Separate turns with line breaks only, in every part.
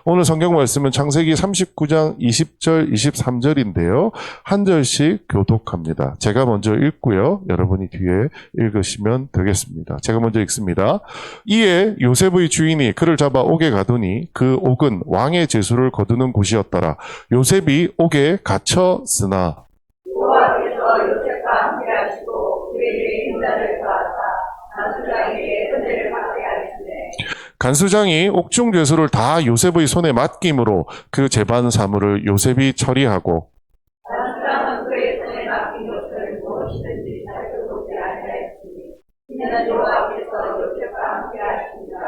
오늘 성경 말씀은 창세기 39장 20절, 23절인데요. 한 절씩 교독합니다. 제가 먼저 읽고요. 여러분이 뒤에 읽으시면 되겠습니다. 제가 먼저 읽습니다. 이에 요셉의 주인이 그를 잡아 옥에 가두니 그 옥은 왕의 제수를 거두는 곳이었더라. 요셉이 옥에 갇혔으나
여호와께서 요셉과 함께하시고 그에게 인자를 더하사 간수장에게 은혜를 받게 하시네.
간수장이 옥중 죄수를 다 요셉의 손에 맡김으로 그 재반 사물을 요셉이 처리하고
간수장은 그의 손에 맡긴 것을 무엇이든지 살펴보지 아니하였으니 이는 여호와께서 요셉과 함께하시니라.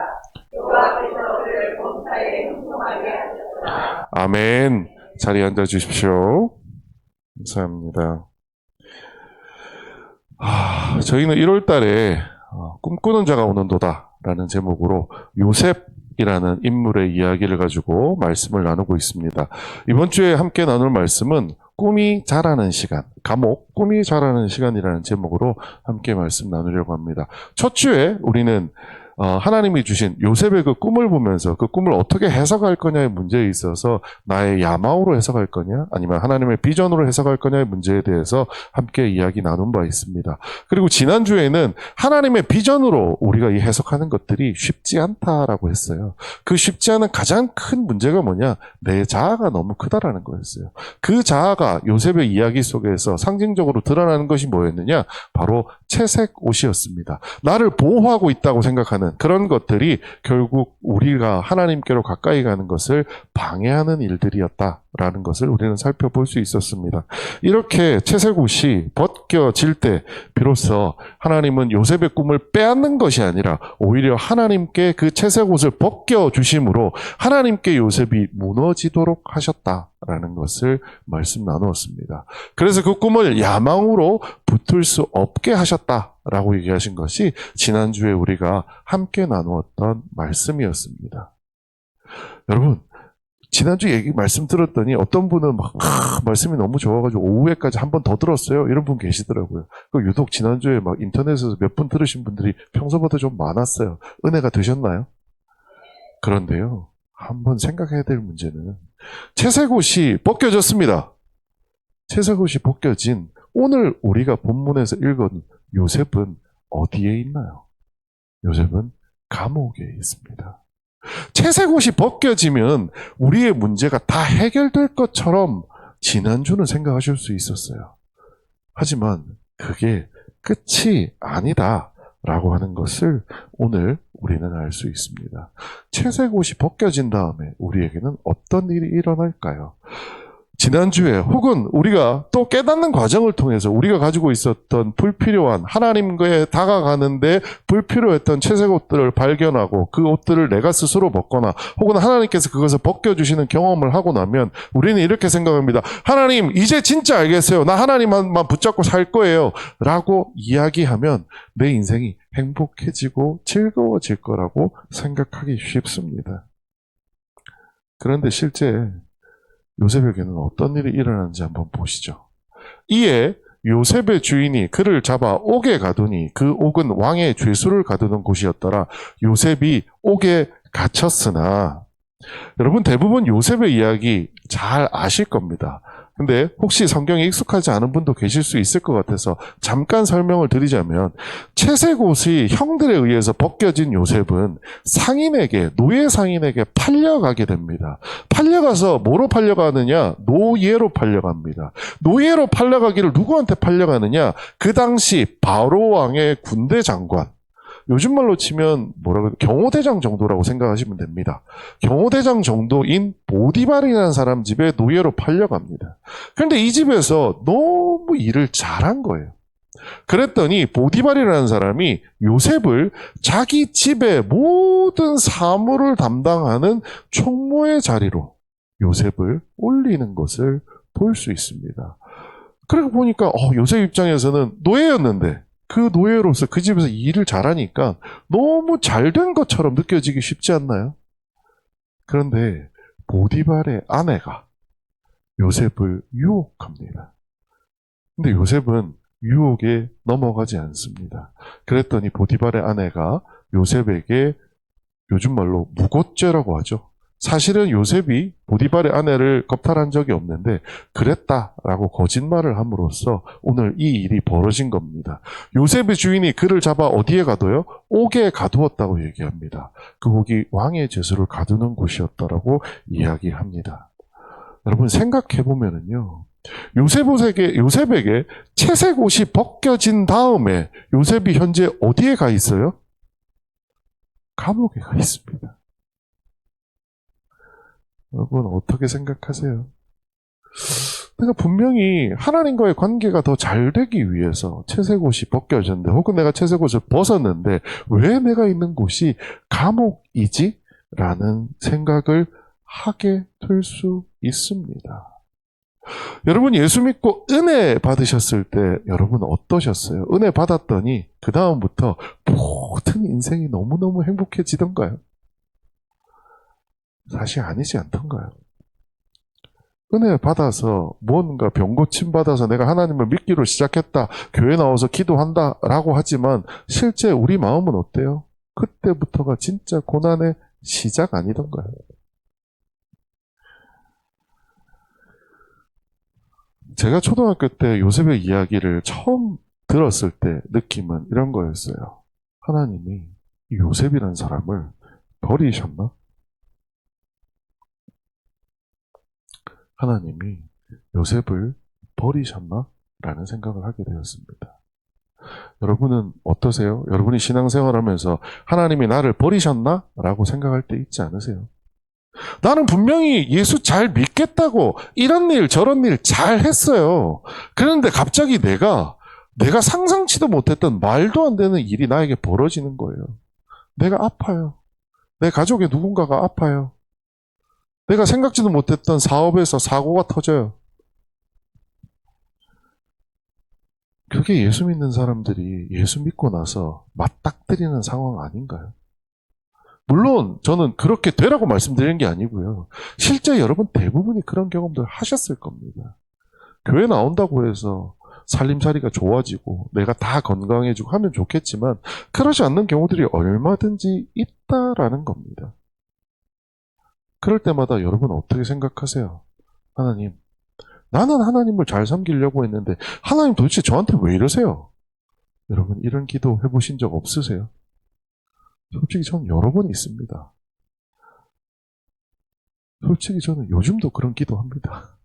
여호와께서 그를 범사에 형통하게 하셨다.
아멘. 자리에 앉아 주십시오. 감사합니다. 저희는 1월 달에 꿈꾸는 자가 오는도다 라는 제목으로 요셉이라는 인물의 이야기를 가지고 말씀을 나누고 있습니다. 이번 주에 함께 나눌 말씀은 꿈이 자라는 시간, 감옥 꿈이 자라는 시간이라는 제목으로 함께 말씀 나누려고 합니다. 첫 주에 우리는 하나님이 주신 요셉의 그 꿈을 보면서 그 꿈을 어떻게 해석할 거냐의 문제에 있어서 나의 야망으로 해석할 거냐 아니면 하나님의 비전으로 해석할 거냐의 문제에 대해서 함께 이야기 나눈 바 있습니다. 그리고 지난주에는 하나님의 비전으로 우리가 이 해석하는 것들이 쉽지 않다라고 했어요. 그 쉽지 않은 가장 큰 문제가 뭐냐? 내 자아가 너무 크다라는 거였어요. 그 자아가 요셉의 이야기 속에서 상징적으로 드러나는 것이 뭐였느냐? 바로 채색 옷이었습니다. 나를 보호하고 있다고 생각하는 그런 것들이 결국 우리가 하나님께로 가까이 가는 것을 방해하는 일들이었다라는 것을 우리는 살펴볼 수 있었습니다. 이렇게 채색 옷이 벗겨질 때 비로소 하나님은 요셉의 꿈을 빼앗는 것이 아니라 오히려 하나님께 그 채색 옷을 벗겨주심으로 하나님께 요셉이 무너지도록 하셨다라는 것을 말씀 나누었습니다. 그래서 그 꿈을 야망으로 붙을 수 없게 하셨다라고 얘기하신 것이 지난주에 우리가 함께 나누었던 말씀이었습니다. 여러분, 지난주 말씀 들었더니 어떤 분은 말씀이 너무 좋아가지고 오후에까지 한 번 더 들었어요. 이런 분 계시더라고요. 유독 지난주에 인터넷에서 몇 분 들으신 분들이 평소보다 좀 많았어요. 은혜가 되셨나요? 그런데요, 한번 생각해야 될 문제는 채색 옷이 벗겨졌습니다. 채색 옷이 벗겨진 오늘 우리가 본문에서 읽은 요셉은 어디에 있나요? 요셉은 감옥에 있습니다. 채색 옷이 벗겨지면 우리의 문제가 다 해결될 것처럼 지난주는 생각하실 수 있었어요. 하지만 그게 끝이 아니다라고 하는 것을 오늘 우리는 알 수 있습니다. 채색 옷이 벗겨진 다음에 우리에게는 어떤 일이 일어날까요? 지난주에 혹은 우리가 또 깨닫는 과정을 통해서 우리가 가지고 있었던 불필요한 하나님께 다가가는데 불필요했던 채색 옷들을 발견하고 그 옷들을 내가 스스로 벗거나 혹은 하나님께서 그것을 벗겨주시는 경험을 하고 나면 우리는 이렇게 생각합니다. 하나님 이제 진짜 알겠어요. 나 하나님만 붙잡고 살 거예요 라고 이야기하면 내 인생이 행복해지고 즐거워질 거라고 생각하기 쉽습니다. 그런데 실제 요셉에게는 어떤 일이 일어나는지 한번 보시죠. 이에 요셉의 주인이 그를 잡아 옥에 가두니 그 옥은 왕의 죄수를 가두는 곳이었더라. 요셉이 옥에 갇혔으나 여러분 대부분 요셉의 이야기 잘 아실 겁니다. 근데 혹시 성경에 익숙하지 않은 분도 계실 수 있을 것 같아서 잠깐 설명을 드리자면 채색 옷이 형들에 의해서 벗겨진 요셉은 상인에게 노예 상인에게 팔려가게 됩니다. 팔려가서 뭐로 팔려가느냐? 노예로 팔려갑니다. 노예로 팔려가기를 누구한테 팔려가느냐? 그 당시 바로 왕의 군대 장관 요즘 말로 치면 경호대장 정도라고 생각하시면 됩니다. 경호대장 정도인 보디발이라는 사람 집에 노예로 팔려갑니다. 그런데 이 집에서 너무 일을 잘한 거예요. 그랬더니 보디발이라는 사람이 요셉을 자기 집의 모든 사물을 담당하는 총무의 자리로 요셉을 올리는 것을 볼 수 있습니다. 그러고 보니까 요셉 입장에서는 노예였는데 그 노예로서 그 집에서 일을 잘하니까 너무 잘된 것처럼 느껴지기 쉽지 않나요? 그런데 보디발의 아내가 요셉을 유혹합니다. 근데 요셉은 유혹에 넘어가지 않습니다. 그랬더니 보디발의 아내가 요셉에게 요즘 말로 무고죄라고 하죠. 사실은 요셉이 보디발의 아내를 겁탈한 적이 없는데 그랬다라고 거짓말을 함으로써 오늘 이 일이 벌어진 겁니다. 요셉의 주인이 그를 잡아 어디에 가둬요? 옥에 가두었다고 얘기합니다. 그 옥이 왕의 죄수를 가두는 곳이었다라고 이야기합니다. 여러분 생각해 보면은요. 요셉에게 채색 옷이 벗겨진 다음에 요셉이 현재 어디에 가 있어요? 감옥에 가 있습니다. 여러분 어떻게 생각하세요? 내가 분명히 하나님과의 관계가 더 잘 되기 위해서 채색 옷이 벗겨졌는데 혹은 내가 채색 옷을 벗었는데 왜 내가 있는 곳이 감옥이지? 라는 생각을 하게 될 수 있습니다. 여러분 예수 믿고 은혜 받으셨을 때 여러분 어떠셨어요? 은혜 받았더니 그 다음부터 모든 인생이 너무너무 행복해지던가요? 사실 아니지 않던가요? 은혜 받아서 뭔가 병고침 받아서 내가 하나님을 믿기로 시작했다. 교회 나와서 기도한다 라고 하지만 실제 우리 마음은 어때요? 그때부터가 진짜 고난의 시작 아니던가요? 제가 초등학교 때 요셉의 이야기를 처음 들었을 때 느낌은 이런 거였어요. 하나님이 이 요셉이라는 사람을 버리셨나? 하나님이 요셉을 버리셨나? 라는 생각을 하게 되었습니다. 여러분은 어떠세요? 여러분이 신앙생활하면서 하나님이 나를 버리셨나? 라고 생각할 때 있지 않으세요? 나는 분명히 예수 잘 믿겠다고 이런 일 저런 일 잘 했어요. 그런데 갑자기 내가 상상치도 못했던 말도 안 되는 일이 나에게 벌어지는 거예요. 내가 아파요. 내 가족의 누군가가 아파요. 내가 생각지도 못했던 사업에서 사고가 터져요. 그게 예수 믿는 사람들이 예수 믿고 나서 맞닥뜨리는 상황 아닌가요? 물론 저는 그렇게 되라고 말씀드리는 게 아니고요. 실제 여러분 대부분이 그런 경험들 하셨을 겁니다. 교회 나온다고 해서 살림살이가 좋아지고 내가 다 건강해지고 하면 좋겠지만 그러지 않는 경우들이 얼마든지 있다라는 겁니다. 그럴 때마다 여러분 어떻게 생각하세요? 하나님, 나는 하나님을 잘 섬기려고 했는데 하나님 도대체 저한테 왜 이러세요? 여러분 이런 기도 해보신 적 없으세요? 솔직히 저는 여러 번 있습니다. 솔직히 저는 요즘도 그런 기도합니다.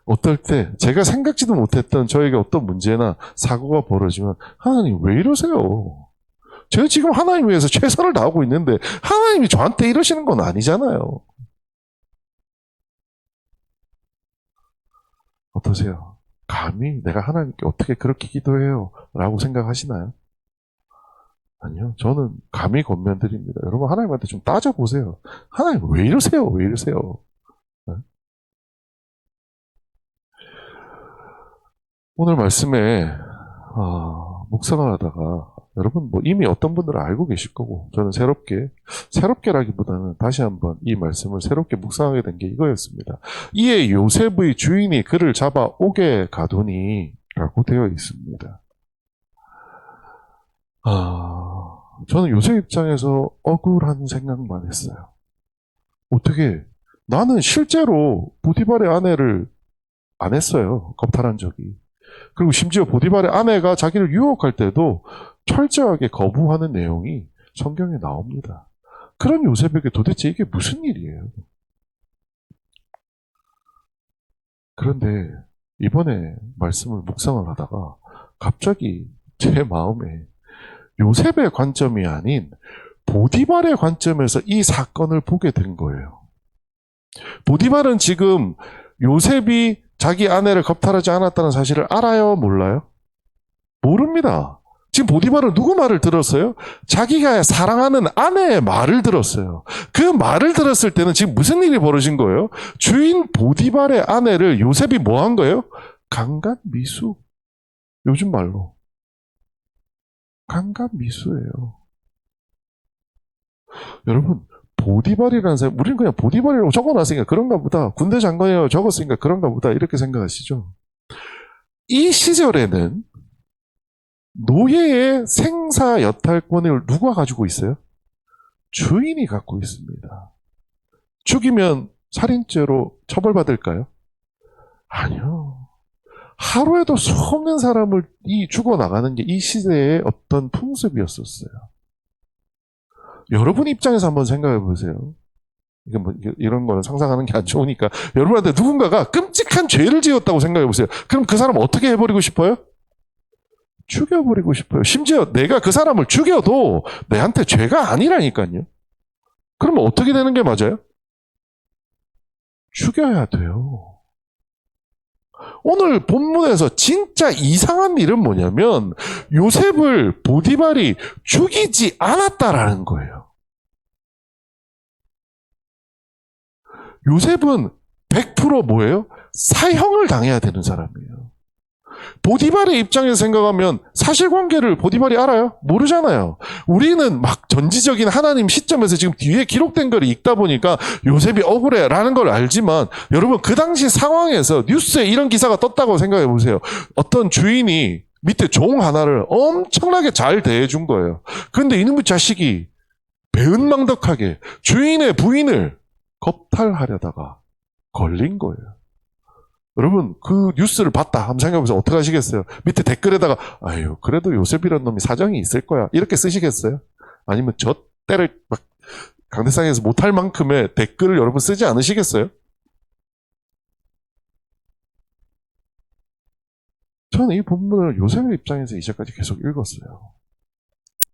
어떨 때 제가 생각지도 못했던 저에게 어떤 문제나 사고가 벌어지면 하나님 왜 이러세요? 제가 지금 하나님 위해서 최선을 다하고 있는데 하나님이 저한테 이러시는 건 아니잖아요. 어떠세요? 감히 내가 하나님께 어떻게 그렇게 기도해요? 라고 생각하시나요? 아니요. 저는 감히 권면드립니다. 여러분 하나님한테 좀 따져보세요. 하나님 왜 이러세요? 왜 이러세요? 네? 오늘 말씀에 묵상을 하다가 여러분 뭐 이미 어떤 분들은 알고 계실 거고 저는 새롭게라기보다는 다시 한번 이 말씀을 새롭게 묵상하게 된 게 이거였습니다. 이에 요셉의 주인이 그를 잡아 옥에 가두니 라고 되어 있습니다. 저는 요셉 입장에서 억울한 생각만 했어요. 어떻게 나는 실제로 보디발의 아내를 안 했어요. 겁탈한 적이. 그리고 심지어 보디발의 아내가 자기를 유혹할 때도 철저하게 거부하는 내용이 성경에 나옵니다. 그런 요셉에게 도대체 이게 무슨 일이에요? 그런데 이번에 말씀을 묵상을 하다가 갑자기 제 마음에 요셉의 관점이 아닌 보디발의 관점에서 이 사건을 보게 된 거예요. 보디발은 지금 요셉이 자기 아내를 겁탈하지 않았다는 사실을 알아요? 몰라요? 모릅니다. 지금 보디발은 누구 말을 들었어요? 자기가 사랑하는 아내의 말을 들었어요. 그 말을 들었을 때는 지금 무슨 일이 벌어진 거예요? 주인 보디발의 아내를 요셉이 뭐 한 거예요? 강간미수. 요즘 말로. 강간미수예요. 여러분 보디발이라는 사람, 우리는 그냥 보디발이라고 적어놨으니까 그런가 보다. 군대 장관이라고 적었으니까 그런가 보다. 이렇게 생각하시죠? 이 시절에는 노예의 생사 여탈권을 누가 가지고 있어요? 주인이 갖고 있습니다. 죽이면 살인죄로 처벌받을까요? 아니요. 하루에도 수없는 사람을 죽어나가는 게 이 시대의 어떤 풍습이었었어요. 여러분 입장에서 한번 생각해 보세요. 이런 거는 상상하는 게 안 좋으니까 여러분한테 누군가가 끔찍한 죄를 지었다고 생각해 보세요. 그럼 그 사람 어떻게 해버리고 싶어요? 죽여버리고 싶어요. 심지어 내가 그 사람을 죽여도 내한테 죄가 아니라니까요. 그러면 어떻게 되는 게 맞아요? 죽여야 돼요. 오늘 본문에서 진짜 이상한 일은 뭐냐면 요셉을 보디발이 죽이지 않았다라는 거예요. 요셉은 100% 뭐예요? 사형을 당해야 되는 사람이에요. 보디발의 입장에서 생각하면 사실관계를 보디발이 알아요? 모르잖아요. 우리는 막 전지적인 하나님 시점에서 지금 뒤에 기록된 걸 읽다 보니까 요셉이 억울해라는 걸 알지만 여러분 그 당시 상황에서 뉴스에 이런 기사가 떴다고 생각해 보세요. 어떤 주인이 밑에 종 하나를 엄청나게 잘 대해준 거예요. 그런데 이놈의 자식이 배은망덕하게 주인의 부인을 겁탈하려다가 걸린 거예요. 여러분 그 뉴스를 봤다 한번 생각해보세요. 어떻게 하시겠어요? 밑에 댓글에다가 아유 그래도 요셉이라는 놈이 사정이 있을 거야 이렇게 쓰시겠어요? 아니면 저 때를 막 강대상에서 못할 만큼의 댓글을 여러분 쓰지 않으시겠어요? 저는 이 본문을 요셉의 입장에서 이제까지 계속 읽었어요.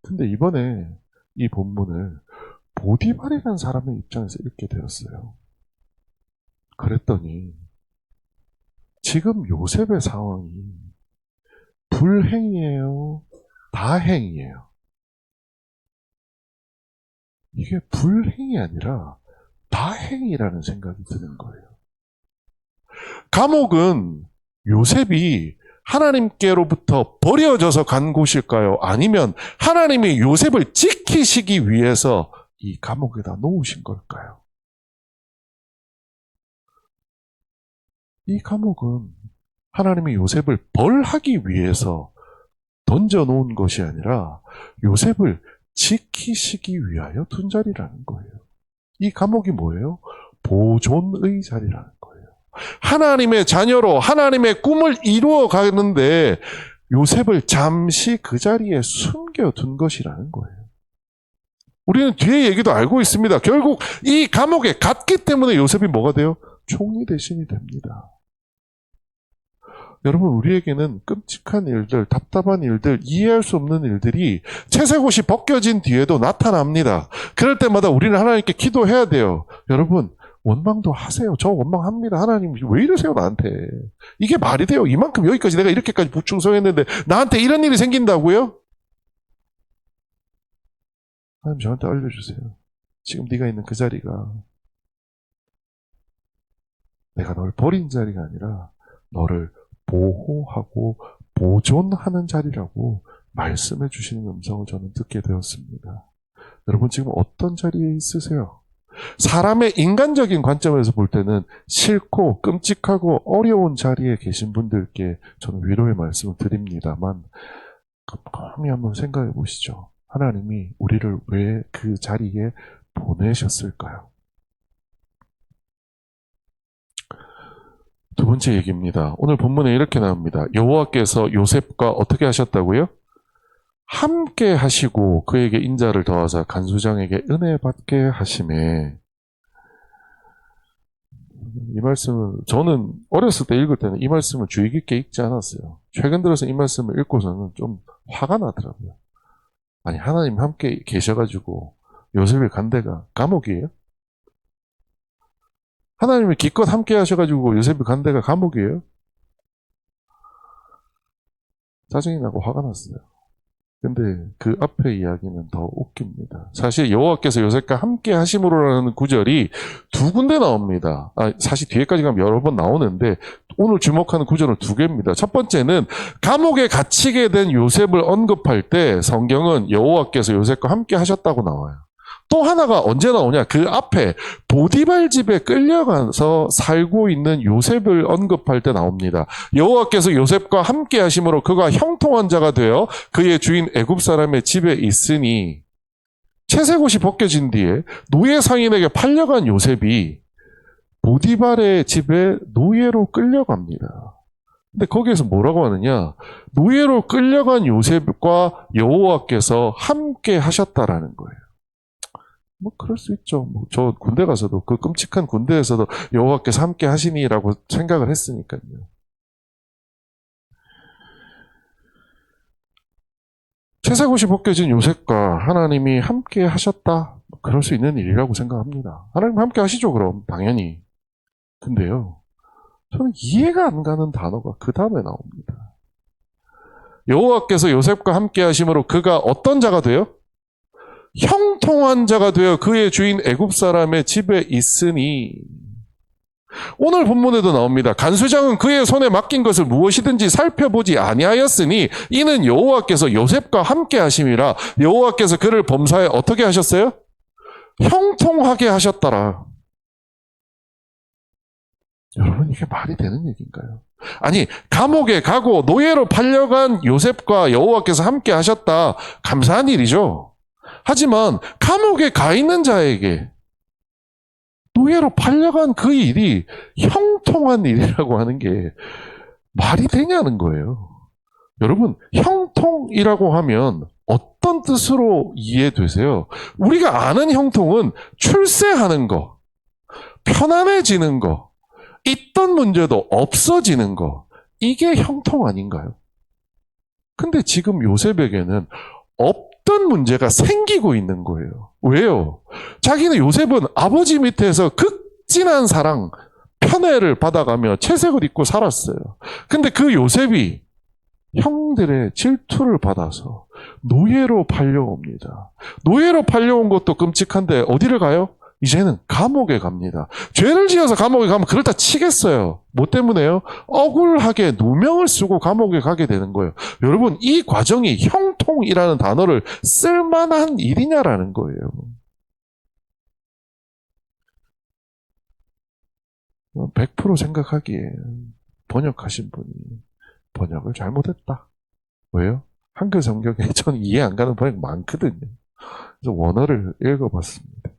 근데 이번에 이 본문을 보디발이라는 사람의 입장에서 읽게 되었어요. 그랬더니 지금 요셉의 상황이 불행이에요? 다행이에요? 이게 불행이 아니라 다행이라는 생각이 드는 거예요. 감옥은 요셉이 하나님께로부터 버려져서 간 곳일까요? 아니면 하나님이 요셉을 지키시기 위해서 이 감옥에다 놓으신 걸까요? 이 감옥은 하나님이 요셉을 벌하기 위해서 던져놓은 것이 아니라 요셉을 지키시기 위하여 둔 자리라는 거예요. 이 감옥이 뭐예요? 보존의 자리라는 거예요. 하나님의 자녀로 하나님의 꿈을 이루어 가는데 요셉을 잠시 그 자리에 숨겨둔 것이라는 거예요. 우리는 뒤에 얘기도 알고 있습니다. 결국 이 감옥에 갔기 때문에 요셉이 뭐가 돼요? 총리 대신이 됩니다. 여러분 우리에게는 끔찍한 일들, 답답한 일들, 이해할 수 없는 일들이 채색옷이 벗겨진 뒤에도 나타납니다. 그럴 때마다 우리는 하나님께 기도해야 돼요. 여러분 원망도 하세요. 저 원망합니다. 하나님 왜 이러세요 나한테. 이게 말이 돼요. 이만큼 여기까지 내가 이렇게까지 부충성했는데 나한테 이런 일이 생긴다고요? 하나님 저한테 알려주세요. 지금 네가 있는 그 자리가 내가 널 버린 자리가 아니라 너를 보호하고 보존하는 자리라고 말씀해 주시는 음성을 저는 듣게 되었습니다. 여러분 지금 어떤 자리에 있으세요? 사람의 인간적인 관점에서 볼 때는 싫고 끔찍하고 어려운 자리에 계신 분들께 저는 위로의 말씀을 드립니다만 곰곰이 한번 생각해 보시죠. 하나님이 우리를 왜 그 자리에 보내셨을까요? 두 번째 얘기입니다. 오늘 본문에 이렇게 나옵니다. 여호와께서 요셉과 어떻게 하셨다고요? 함께 하시고 그에게 인자를 더하사 간수장에게 은혜 받게 하심에. 이 말씀은 저는 어렸을 때 읽을 때는 이 말씀을 주의 깊게 읽지 않았어요. 최근 들어서 이 말씀을 읽고서는 좀 화가 나더라고요. 아니 하나님 함께 계셔가지고 요셉을 간 데가 감옥이에요? 하나님이 기껏 함께 하셔가지고 요셉이 간 데가 감옥이에요? 짜증이 나고 화가 났어요. 근데 그 앞에 이야기는 더 웃깁니다. 사실 여호와께서 요셉과 함께 하심으로라는 구절이 두 군데 나옵니다. 사실 뒤에까지 가면 여러 번 나오는데 오늘 주목하는 구절은 두 개입니다. 첫 번째는 감옥에 갇히게 된 요셉을 언급할 때 성경은 여호와께서 요셉과 함께 하셨다고 나와요. 또 하나가 언제 나오냐? 그 앞에 보디발 집에 끌려가서 살고 있는 요셉을 언급할 때 나옵니다. 여호와께서 요셉과 함께 하심으로 그가 형통한 자가 되어 그의 주인 애굽 사람의 집에 있으니 채색옷이 벗겨진 뒤에 노예 상인에게 팔려간 요셉이 보디발의 집에 노예로 끌려갑니다. 근데 거기에서 뭐라고 하느냐? 노예로 끌려간 요셉과 여호와께서 함께 하셨다라는 거예요. 뭐 그럴 수 있죠. 뭐 저 군대 가서도 그 끔찍한 군대에서도 여호와께서 함께 하시니라고 생각을 했으니까요. 채색옷이 벗겨진 요셉과 하나님이 함께 하셨다. 그럴 수 있는 일이라고 생각합니다. 하나님 함께 하시죠, 그럼 당연히. 근데요, 저는 이해가 안 가는 단어가 그 다음에 나옵니다. 여호와께서 요셉과 함께 하심으로 그가 어떤 자가 돼요? 형통한 자가 되어 그의 주인 애굽 사람의 집에 있으니. 오늘 본문에도 나옵니다. 간수장은 그의 손에 맡긴 것을 무엇이든지 살펴보지 아니하였으니 이는 여호와께서 요셉과 함께 하심이라. 여호와께서 그를 범사에 어떻게 하셨어요? 형통하게 하셨더라. 여러분, 이게 말이 되는 얘기인가요? 아니, 감옥에 가고 노예로 팔려간 요셉과 여호와께서 함께 하셨다. 감사한 일이죠. 하지만 감옥에 가 있는 자에게 노예로 팔려간 그 일이 형통한 일이라고 하는 게 말이 되냐는 거예요. 여러분, 형통이라고 하면 어떤 뜻으로 이해되세요? 우리가 아는 형통은 출세하는 거, 편안해지는 거, 있던 문제도 없어지는 거, 이게 형통 아닌가요? 근데 지금 요셉에게는 없던 문제가 생기고 있는 거예요. 왜요? 자기는 요셉은 아버지 밑에서 극진한 사랑, 편애를 받아가며 채색을 입고 살았어요. 근데 그 요셉이 형들의 질투를 받아서 노예로 팔려옵니다. 노예로 팔려온 것도 끔찍한데 어디를 가요? 이제는 감옥에 갑니다. 죄를 지어서 감옥에 가면 그걸 다 치겠어요. 뭐 때문에요? 억울하게 누명을 쓰고 감옥에 가게 되는 거예요. 여러분, 이 과정이 형통이라는 단어를 쓸만한 일이냐라는 거예요. 100% 생각하기에 번역하신 분이 번역을 잘못했다. 왜요? 한글 성경에 저는 이해 안 가는 번역 많거든요. 그래서 원어를 읽어봤습니다.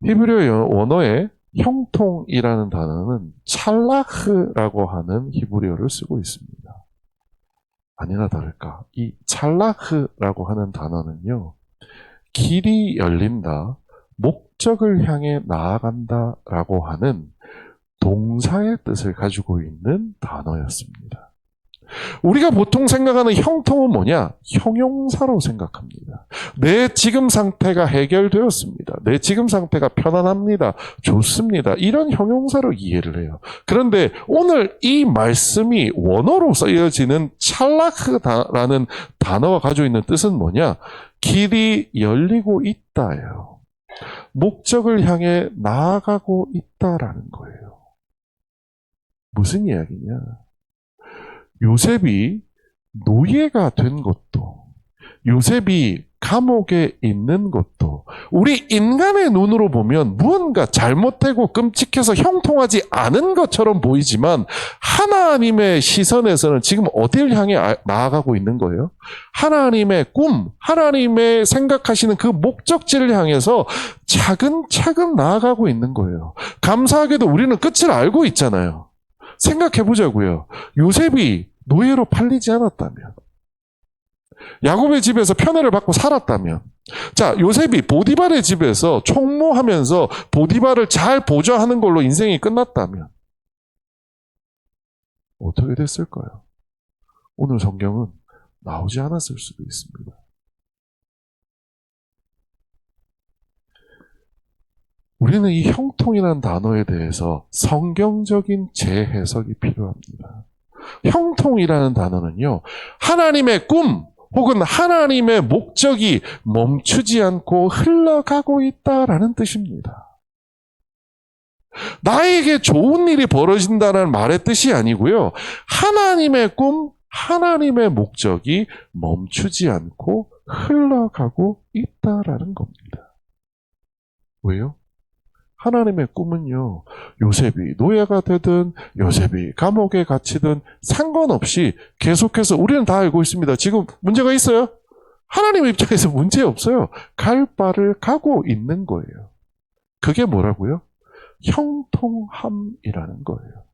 히브리어 원어에 형통이라는 단어는 찰라흐라고 하는 히브리어를 쓰고 있습니다. 아니나 다를까, 이 찰라흐라고 하는 단어는요, 길이 열린다, 목적을 향해 나아간다라고 하는 동사의 뜻을 가지고 있는 단어였습니다. 우리가 보통 생각하는 형통은 뭐냐? 형용사로 생각합니다. 내 지금 상태가 해결되었습니다. 내 지금 상태가 편안합니다. 좋습니다. 이런 형용사로 이해를 해요. 그런데 오늘 이 말씀이 원어로 쓰여지는 찰라크라는 단어가 가지고 있는 뜻은 뭐냐? 길이 열리고 있다예요. 목적을 향해 나아가고 있다라는 거예요. 무슨 이야기냐? 요셉이 노예가 된 것도, 요셉이 감옥에 있는 것도 우리 인간의 눈으로 보면 무언가 잘못되고 끔찍해서 형통하지 않은 것처럼 보이지만 하나님의 시선에서는 지금 어디를 향해 나아가고 있는 거예요? 하나님의 꿈, 하나님의 생각하시는 그 목적지를 향해서 차근차근 나아가고 있는 거예요. 감사하게도 우리는 끝을 알고 있잖아요. 생각해 보자고요. 요셉이 노예로 팔리지 않았다면, 야곱의 집에서 편애를 받고 살았다면, 자, 요셉이 보디발의 집에서 총무하면서 보디발을 잘 보좌하는 걸로 인생이 끝났다면 어떻게 됐을까요? 오늘 성경은 나오지 않았을 수도 있습니다. 우리는 이 형통이라는 단어에 대해서 성경적인 재해석이 필요합니다. 형통이라는 단어는요, 하나님의 꿈 혹은 하나님의 목적이 멈추지 않고 흘러가고 있다라는 뜻입니다. 나에게 좋은 일이 벌어진다는 말의 뜻이 아니고요, 하나님의 꿈, 하나님의 목적이 멈추지 않고 흘러가고 있다라는 겁니다. 왜요? 하나님의 꿈은요, 요셉이 노예가 되든 요셉이 감옥에 갇히든 상관없이 계속해서, 우리는 다 알고 있습니다. 지금 문제가 있어요? 하나님의 입장에서 문제 없어요. 갈 바를 가고 있는 거예요. 그게 뭐라고요? 형통함이라는 거예요.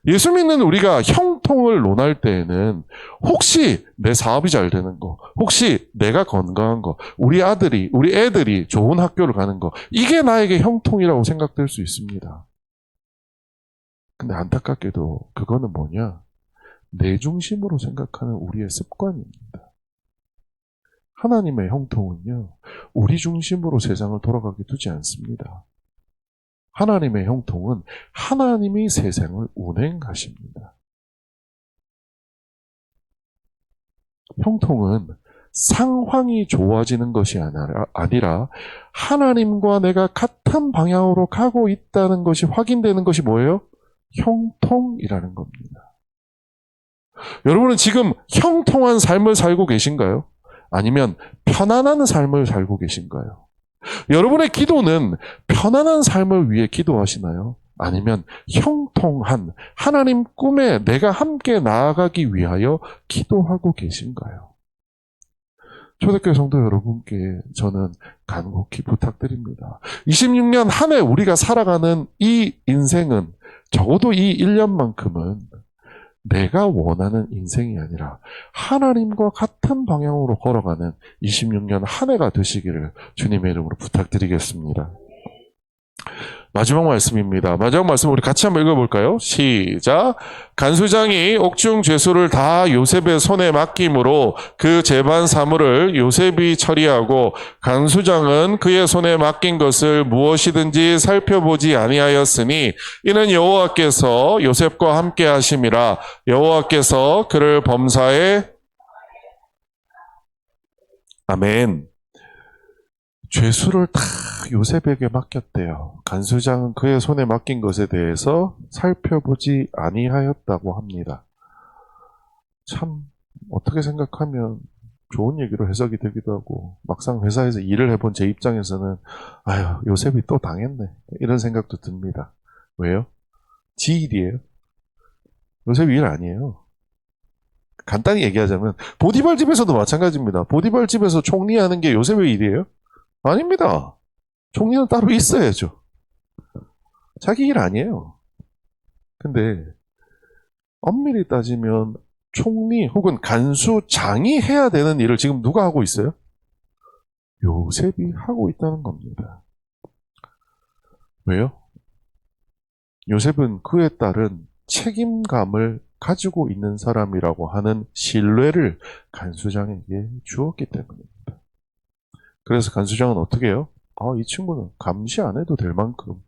예수 믿는 우리가 형통을 논할 때에는 혹시 내 사업이 잘 되는 거, 혹시 내가 건강한 거, 우리 애들이 좋은 학교를 가는 거, 이게 나에게 형통이라고 생각될 수 있습니다. 근데 안타깝게도 그거는 뭐냐? 내 중심으로 생각하는 우리의 습관입니다. 하나님의 형통은요, 우리 중심으로 세상을 돌아가게 두지 않습니다. 하나님의 형통은 하나님이 세상을 운행하십니다. 형통은 상황이 좋아지는 것이 아니라 하나님과 내가 같은 방향으로 가고 있다는 것이 확인되는 것이 뭐예요? 형통이라는 겁니다. 여러분은 지금 형통한 삶을 살고 계신가요? 아니면 편안한 삶을 살고 계신가요? 여러분의 기도는 편안한 삶을 위해 기도하시나요? 아니면 형통한 하나님 꿈에 내가 함께 나아가기 위하여 기도하고 계신가요? 초대교회 성도 여러분께 저는 간곡히 부탁드립니다. 26년 한 해 우리가 살아가는 이 인생은 적어도 이 1년만큼은 내가 원하는 인생이 아니라 하나님과 같은 방향으로 걸어가는 26년 한 해가 되시기를 주님의 이름으로 부탁드리겠습니다. 마지막 말씀입니다. 마지막 말씀 우리 같이 한번 읽어볼까요? 시작. 간수장이 옥중 죄수를 다 요셉의 손에 맡김으로 그 재반 사물을 요셉이 처리하고 간수장은 그의 손에 맡긴 것을 무엇이든지 살펴보지 아니하였으니 이는 여호와께서 요셉과 함께 하심이라. 여호와께서 그를 범사에 아멘. 죄수를 다 요셉에게 맡겼대요. 간수장은 그의 손에 맡긴 것에 대해서 살펴보지 아니하였다고 합니다. 참 어떻게 생각하면 좋은 얘기로 해석이 되기도 하고 막상 회사에서 일을 해본 제 입장에서는 아유 요셉이 또 당했네 이런 생각도 듭니다. 왜요? 지 일이에요. 요셉이 일 아니에요. 간단히 얘기하자면 보디발 집에서도 마찬가지입니다. 보디발 집에서 총리하는 게 요셉의 일이에요? 아닙니다. 총리는 따로 있어야죠. 자기 일 아니에요. 근데 엄밀히 따지면 총리 혹은 간수장이 해야 되는 일을 지금 누가 하고 있어요? 요셉이 하고 있다는 겁니다. 왜요? 요셉은 그에 따른 책임감을 가지고 있는 사람이라고 하는 신뢰를 간수장에게 주었기 때문입니다. 그래서 간수장은 어떻게 해요? 이 친구는 감시 안 해도 될 만큼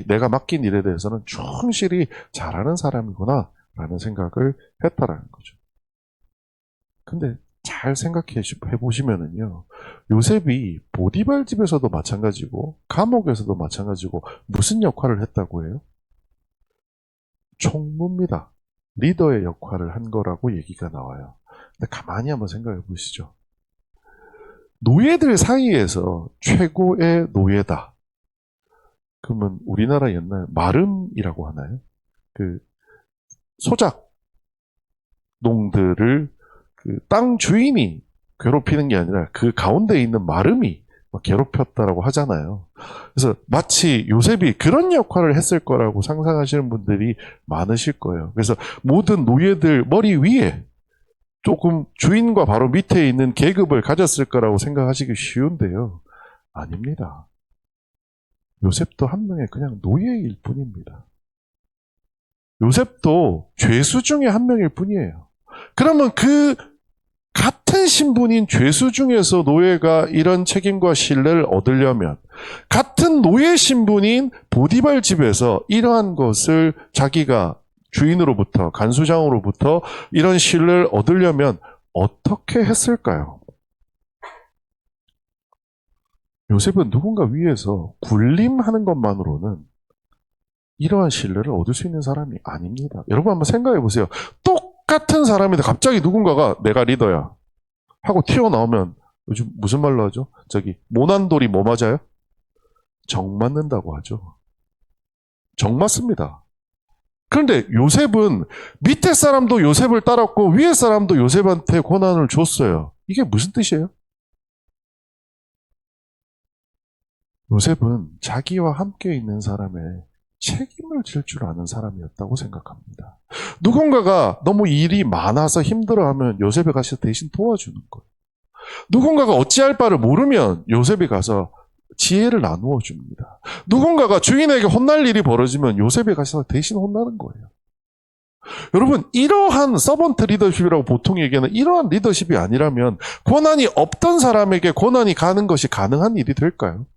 내가 맡긴 일에 대해서는 충실히 잘하는 사람이구나 라는 생각을 했다라는 거죠. 근데 잘 생각해 보시면은요, 요셉이 보디발 집에서도 마찬가지고 감옥에서도 마찬가지고 무슨 역할을 했다고 해요? 총무입니다. 리더의 역할을 한 거라고 얘기가 나와요. 근데 가만히 한번 생각해 보시죠. 노예들 사이에서 최고의 노예다. 그러면 우리나라 옛날 마름이라고 하나요? 그 소작농들을 그 땅 주인이 괴롭히는 게 아니라 그 가운데 있는 마름이 괴롭혔다라고 하잖아요. 그래서 마치 요셉이 그런 역할을 했을 거라고 상상하시는 분들이 많으실 거예요. 그래서 모든 노예들 머리 위에 조금 주인과 바로 밑에 있는 계급을 가졌을 거라고 생각하시기 쉬운데요. 아닙니다. 요셉도 한 명의 그냥 노예일 뿐입니다. 요셉도 죄수 중에 한 명일 뿐이에요. 그러면 그 같은 신분인 죄수 중에서 노예가 이런 책임과 신뢰를 얻으려면 같은 노예 신분인 보디발 집에서 이러한 것을 자기가 주인으로부터 간수장으로부터 이런 신뢰를 얻으려면 어떻게 했을까요? 요셉은 누군가 위에서 군림하는 것만으로는 이러한 신뢰를 얻을 수 있는 사람이 아닙니다. 여러분 한번 생각해 보세요. 똑같은 사람인데 갑자기 누군가가 내가 리더야 하고 튀어나오면 요즘 무슨 말로 하죠? 모난돌이 뭐 맞아요? 정 맞는다고 하죠. 정 맞습니다. 그런데 요셉은 밑에 사람도 요셉을 따랐고 위에 사람도 요셉한테 고난을 줬어요. 이게 무슨 뜻이에요? 요셉은 자기와 함께 있는 사람의 책임을 질 줄 아는 사람이었다고 생각합니다. 누군가가 너무 일이 많아서 힘들어하면 요셉이 가서 대신 도와주는 거예요. 누군가가 어찌할 바를 모르면 요셉이 가서 지혜를 나누어 줍니다. 누군가가 주인에게 혼날 일이 벌어지면 요셉이 가서 대신 혼나는 거예요. 여러분, 이러한 서번트 리더십이라고 보통 얘기하는 이러한 리더십이 아니라면 고난이 없던 사람에게 고난이 가는 것이 가능한 일이 될까요?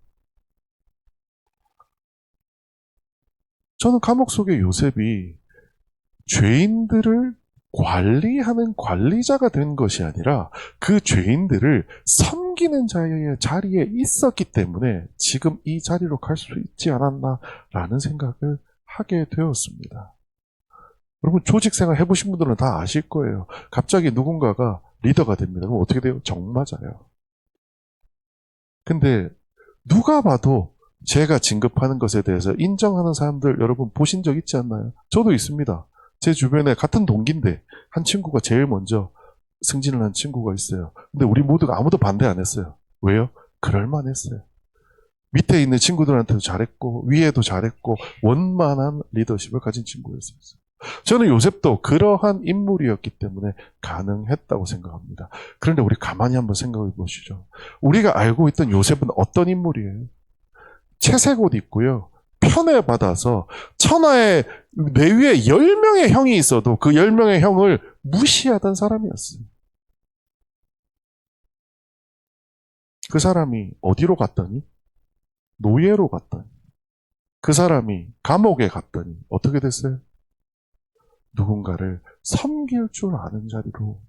저는 감옥 속의 요셉이 죄인들을 관리하는 관리자가 된 것이 아니라 그 죄인들을 섬기는 자리에 있었기 때문에 지금 이 자리로 갈 수 있지 않았나라는 생각을 하게 되었습니다. 여러분, 조직생활 해보신 분들은 다 아실 거예요. 갑자기 누군가가 리더가 됩니다. 그럼 어떻게 돼요? 정 맞아요. 근데 누가 봐도 제가 진급하는 것에 대해서 인정하는 사람들 여러분 보신 적 있지 않나요? 저도 있습니다. 제 주변에 같은 동기인데 한 친구가 제일 먼저 승진을 한 친구가 있어요. 근데 우리 모두가 아무도 반대 안 했어요. 왜요? 그럴만했어요. 밑에 있는 친구들한테도 잘했고 위에도 잘했고 원만한 리더십을 가진 친구였어요. 저는 요셉도 그러한 인물이었기 때문에 가능했다고 생각합니다. 그런데 우리 가만히 한번 생각해 보시죠. 우리가 알고 있던 요셉은 어떤 인물이에요? 채색 옷 입고요. 편애받아서 천하의 내 위에 10명의 형이 있어도 그 10명의 형을 무시하던 사람이었어요. 그 사람이 어디로 갔더니? 노예로 갔더니. 그 사람이 감옥에 갔더니 어떻게 됐어요? 누군가를 섬길 줄 아는 자리로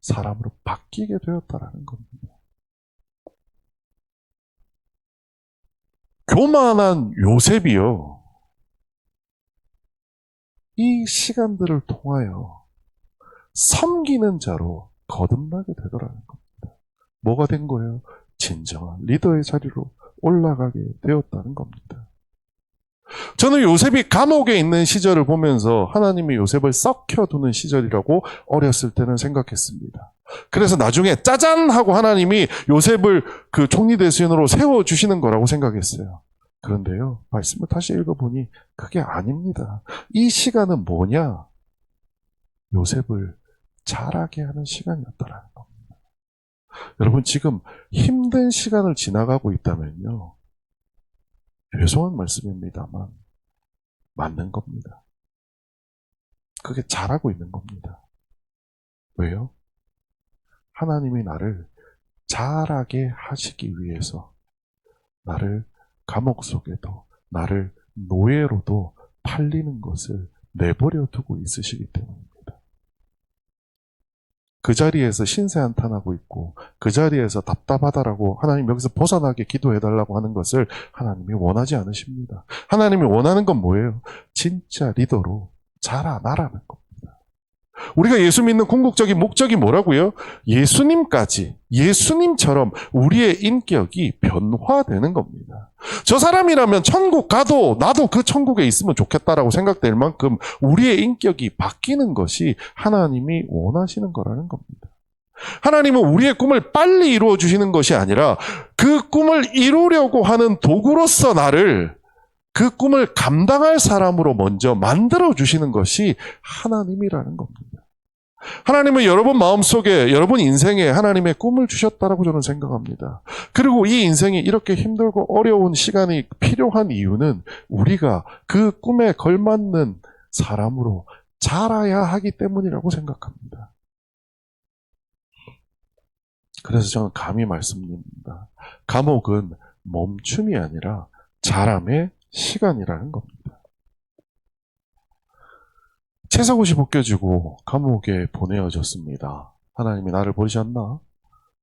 사람으로 바뀌게 되었다라는 겁니다. 교만한 요셉이요. 이 시간들을 통하여 섬기는 자로 거듭나게 되더라는 겁니다. 뭐가 된 거예요? 진정한 리더의 자리로 올라가게 되었다는 겁니다. 저는 요셉이 감옥에 있는 시절을 보면서 하나님이 요셉을 썩혀두는 시절이라고 어렸을 때는 생각했습니다. 그래서 나중에 짜잔 하고 하나님이 요셉을 그 총리 대신으로 세워주시는 거라고 생각했어요. 그런데요, 말씀을 다시 읽어보니 그게 아닙니다. 이 시간은 뭐냐? 요셉을 자라게 하는 시간이었다라는 겁니다. 여러분, 지금 힘든 시간을 지나가고 있다면요, 죄송한 말씀입니다만 맞는 겁니다. 그게 잘하고 있는 겁니다. 왜요? 하나님이 나를 자라게 하시기 위해서 나를 감옥 속에도 나를 노예로도 팔리는 것을 내버려 두고 있으시기 때문입니다. 그 자리에서 신세한탄하고 있고 그 자리에서 답답하다라고 하나님 여기서 벗어나게 기도해달라고 하는 것을 하나님이 원하지 않으십니다. 하나님이 원하는 건 뭐예요? 진짜 리더로 자라나라는 겁니다. 우리가 예수 믿는 궁극적인 목적이 뭐라고요? 예수님까지, 예수님처럼 우리의 인격이 변화되는 겁니다. 저 사람이라면 천국 가도 나도 그 천국에 있으면 좋겠다라고 생각될 만큼 우리의 인격이 바뀌는 것이 하나님이 원하시는 거라는 겁니다. 하나님은 우리의 꿈을 빨리 이루어 주시는 것이 아니라 그 꿈을 이루려고 하는 도구로서 나를 그 꿈을 감당할 사람으로 먼저 만들어 주시는 것이 하나님이라는 겁니다. 하나님은 여러분 마음속에, 여러분 인생에 하나님의 꿈을 주셨다라고 저는 생각합니다. 그리고 이 인생이 이렇게 힘들고 어려운 시간이 필요한 이유는 우리가 그 꿈에 걸맞는 사람으로 자라야 하기 때문이라고 생각합니다. 그래서 저는 감히 말씀드립니다. 감옥은 멈춤이 아니라 자람의 시간이라는 겁니다. 채석옷이 벗겨지고 감옥에 보내어졌습니다. 하나님이 나를 버리셨나?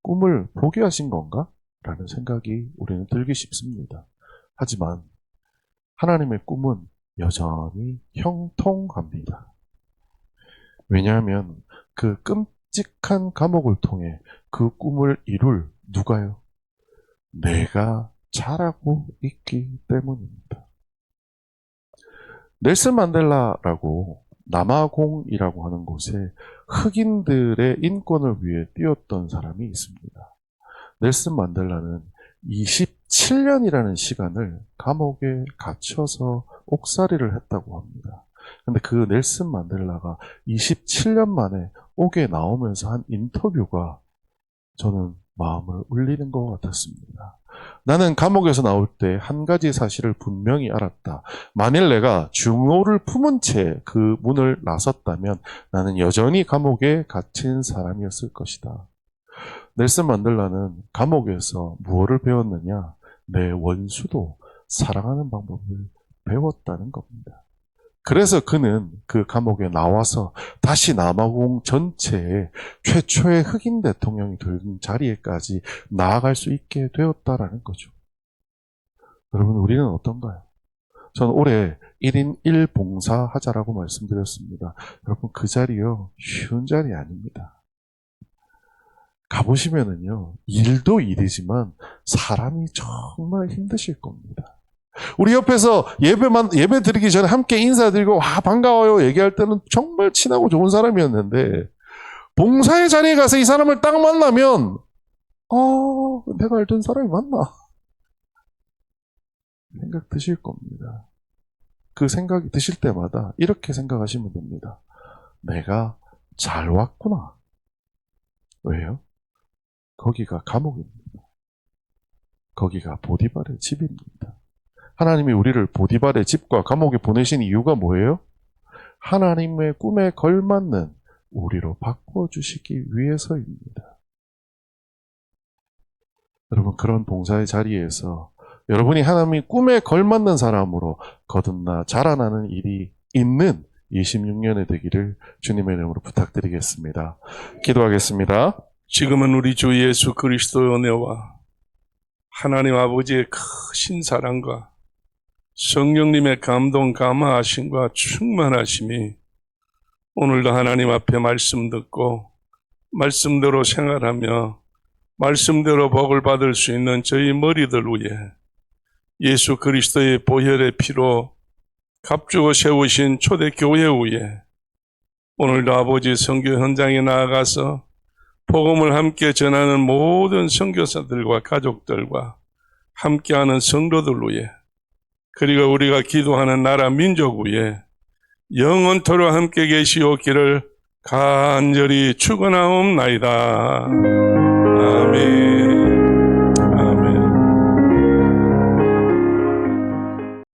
꿈을 포기하신 건가? 라는 생각이 우리는 들기 쉽습니다. 하지만 하나님의 꿈은 여전히 형통합니다. 왜냐하면 그 끔찍한 감옥을 통해 그 꿈을 이룰 누가요? 내가 잘하고 있기 때문입니다. 넬슨 만델라라고 남아공이라고 하는 곳에 흑인들의 인권을 위해 뛰었던 사람이 있습니다. 넬슨 만델라는 27년이라는 시간을 감옥에 갇혀서 옥살이를 했다고 합니다. 근데 그 넬슨 만델라가 27년 만에 옥에 나오면서 한 인터뷰가 저는 마음을 울리는 것 같았습니다. 나는 감옥에서 나올 때 한 가지 사실을 분명히 알았다. 만일 내가 중오를 품은 채 그 문을 나섰다면 나는 여전히 감옥에 갇힌 사람이었을 것이다. 넬슨 만델라는 감옥에서 무엇을 배웠느냐? 내 원수도 사랑하는 방법을 배웠다는 겁니다. 그래서 그는 그 감옥에 나와서 다시 남아공 전체에 최초의 흑인 대통령이 된 자리에까지 나아갈 수 있게 되었다라는 거죠. 여러분, 우리는 어떤가요? 저는 올해 1인 1봉사 하자라고 말씀드렸습니다. 여러분, 그 자리요, 쉬운 자리 아닙니다. 가보시면은요, 일도 일이지만 사람이 정말 힘드실 겁니다. 우리 옆에서 예배 드리기 전에 함께 인사드리고, 와, 반가워요 얘기할 때는 정말 친하고 좋은 사람이었는데, 봉사의 자리에 가서 이 사람을 딱 만나면, 내가 알던 사람이 맞나? 생각 드실 겁니다. 그 생각이 드실 때마다 이렇게 생각하시면 됩니다. 내가 잘 왔구나. 왜요? 거기가 감옥입니다. 거기가 보디발의 집입니다. 하나님이 우리를 보디발의 집과 감옥에 보내신 이유가 뭐예요? 하나님의 꿈에 걸맞는 우리로 바꿔주시기 위해서입니다. 여러분, 그런 봉사의 자리에서 여러분이 하나님의 꿈에 걸맞는 사람으로 거듭나 자라나는 일이 있는 26년이 되기를 주님의 이름으로 부탁드리겠습니다. 기도하겠습니다.
지금은 우리 주 예수 그리스도의 은혜와 하나님 아버지의 크신 사랑과 성령님의 감동 감화하심과 충만하심이 오늘도 하나님 앞에 말씀 듣고 말씀대로 생활하며 말씀대로 복을 받을 수 있는 저희 머리들 위에 예수 그리스도의 보혈의 피로 값주고 세우신 초대교회 위에 오늘도 아버지 선교 현장에 나아가서 복음을 함께 전하는 모든 선교사들과 가족들과 함께하는 성도들 위에 그리고 우리가 기도하는 나라 민족 위에 영원토록 함께 계시옵기를 간절히 축원하옵나이다. 아멘.